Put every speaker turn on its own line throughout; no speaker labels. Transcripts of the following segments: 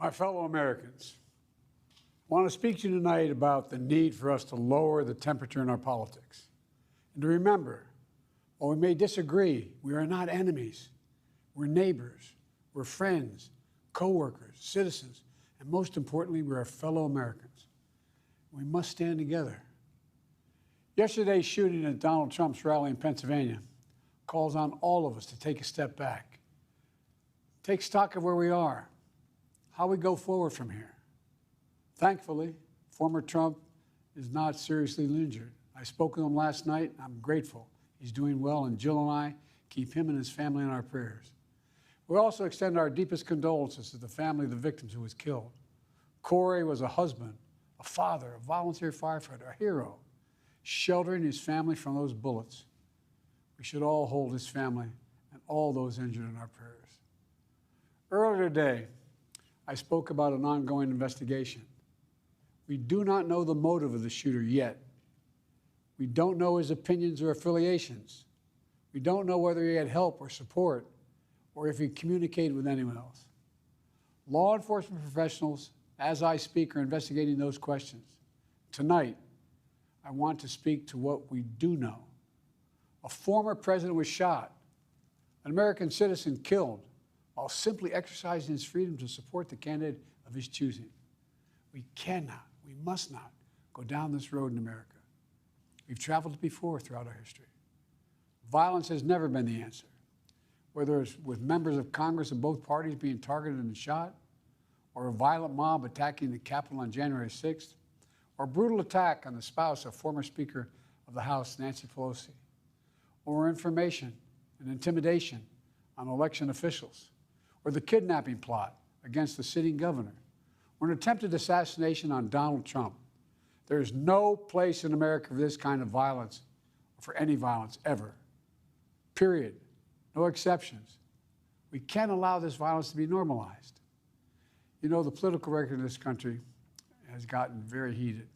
My fellow Americans, I want to speak to you tonight about the need for us to lower the temperature in our politics. And to remember, while we may disagree, we are not enemies. We're neighbors, we're friends, co-workers, citizens, and most importantly, we're our fellow Americans. We must stand together. Yesterday's shooting at Donald Trump's rally in Pennsylvania calls on all of us to take a step back, take stock of where we are, how we go forward from here. Thankfully, former Trump is not seriously injured. I spoke with him last night. I'm grateful. He's doing well, and Jill and I keep him and his family in our prayers. We also extend our deepest condolences to the family of the victims who was killed. Corey was a husband, a father, a volunteer firefighter, a hero, sheltering his family from those bullets. We should all hold his family and all those injured in our prayers. Earlier today, I spoke about an ongoing investigation. We do not know the motive of the shooter yet. We don't know his opinions or affiliations. We don't know whether he had help or support or if he communicated with anyone else. Law enforcement professionals, as I speak, are investigating those questions. Tonight, I want to speak to what we do know. A former president was shot, an American citizen killed, while simply exercising his freedom to support the candidate of his choosing. We cannot, we must not go down this road in America. We've traveled it before throughout our history. Violence has never been the answer, whether it's with members of Congress of both parties being targeted and shot, or a violent mob attacking the Capitol on January 6th, or a brutal attack on the spouse of former Speaker of the House, Nancy Pelosi, or information and intimidation on election officials, or the kidnapping plot against the sitting governor, or an attempted assassination on Donald Trump. There is no place in America for this kind of violence, or for any violence ever. Period. No exceptions. We can't allow this violence to be normalized. You know, the political record in this country has gotten very heated.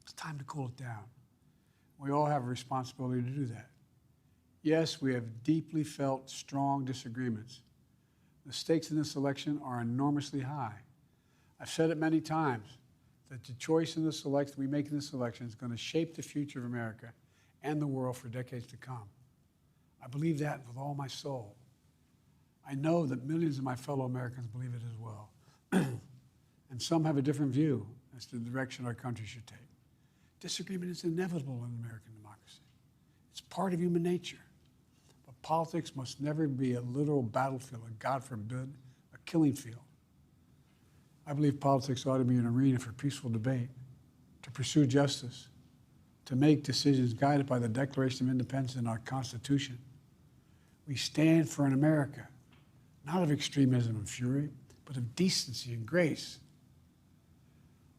It's time to cool it down. We all have a responsibility to do that. Yes, we have deeply felt strong disagreements. The stakes in this election are enormously high. I've said it many times that the choice in this election we make in this election is going to shape the future of America and the world for decades to come. I believe that with all my soul. I know that millions of my fellow Americans believe it as well. And some have a different view as to the direction our country should take. Disagreement is inevitable in American democracy. It's part of human nature. But politics must never be a literal battlefield, and God forbid, a killing field. I believe politics ought to be an arena for peaceful debate, to pursue justice, to make decisions guided by the Declaration of Independence and our Constitution. We stand for an America, not of extremism and fury, but of decency and grace.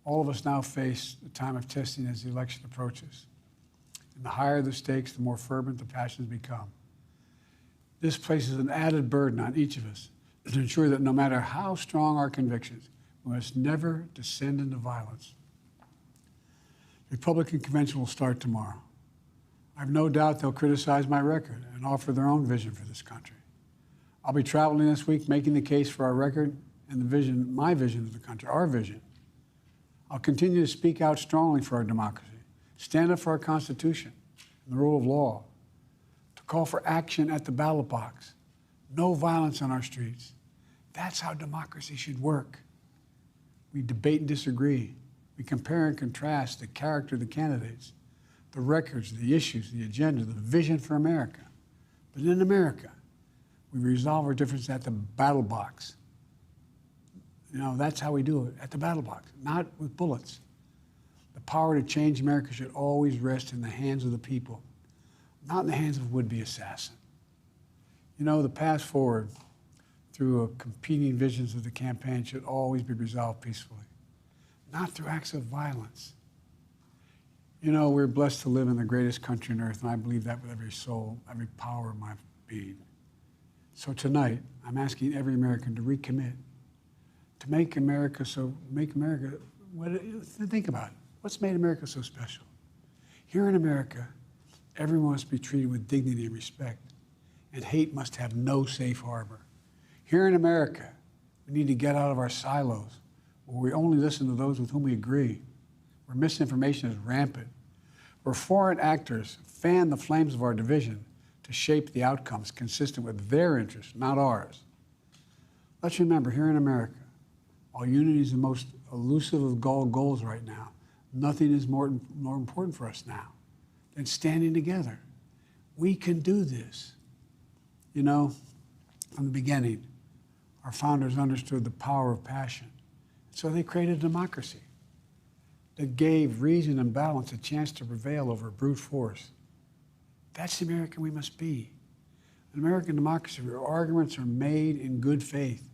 All of us now face a time of testing as the election approaches. And the higher the stakes, the more fervent the passions become. This places an added burden on each of us to ensure that no matter how strong our convictions, we must never descend into violence. The Republican convention will start tomorrow. I have no doubt they'll criticize my record and offer their own vision for this country. I'll be traveling this week making the case for our record and the vision, my vision of the country, our vision. I'll continue to speak out strongly for our democracy, stand up for our Constitution and the rule of law, to call for action at the ballot box, no violence on our streets. That's how democracy should work. We debate and disagree. We compare and contrast the character of the candidates, the records, the issues, the agenda, the vision for America. But in America, we resolve our differences at the battle box. You know, that's how we do it, at the battle box, not with bullets. The power to change America should always rest in the hands of the people, not in the hands of a would-be assassin. You know, the path forward through competing visions of the campaign should always be resolved peacefully, not through acts of violence. You know, we're blessed to live in the greatest country on earth, and I believe that with every soul, every power of my being. So tonight, I'm asking every American to recommit, to think about it. What's made America so special? Here in America, everyone must be treated with dignity and respect, and hate must have no safe harbor. Here in America, We need to get out of our silos, where we only listen to those with whom we agree, where misinformation is rampant, where foreign actors fan the flames of our division to shape the outcomes consistent with their interests, not ours. Let's remember, here in America, while unity is the most elusive of all goals right now, nothing is more important for us now than standing together. We can do this. You know, from the beginning, our founders understood the power of passion. So they created a democracy that gave reason and balance a chance to prevail over brute force. That's the American we must be. An American democracy where arguments are made in good faith.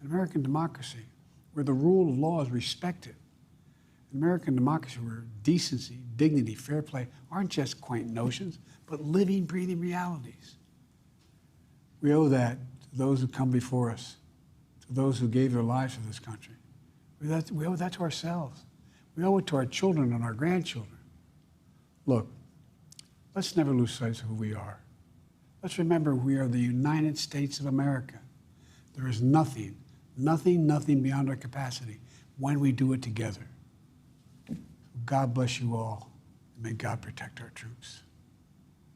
An American democracy where the rule of law is respected. An American democracy where decency, dignity, fair play aren't just quaint notions, but living, breathing realities. We owe that to those who come before us, to those who gave their lives for this country. We owe that to ourselves. We owe it to our children and our grandchildren. Look, let's never lose sight of who we are. Let's remember we are the United States of America. There is nothing beyond our capacity when we do it together. God bless you all, and may God protect our troops.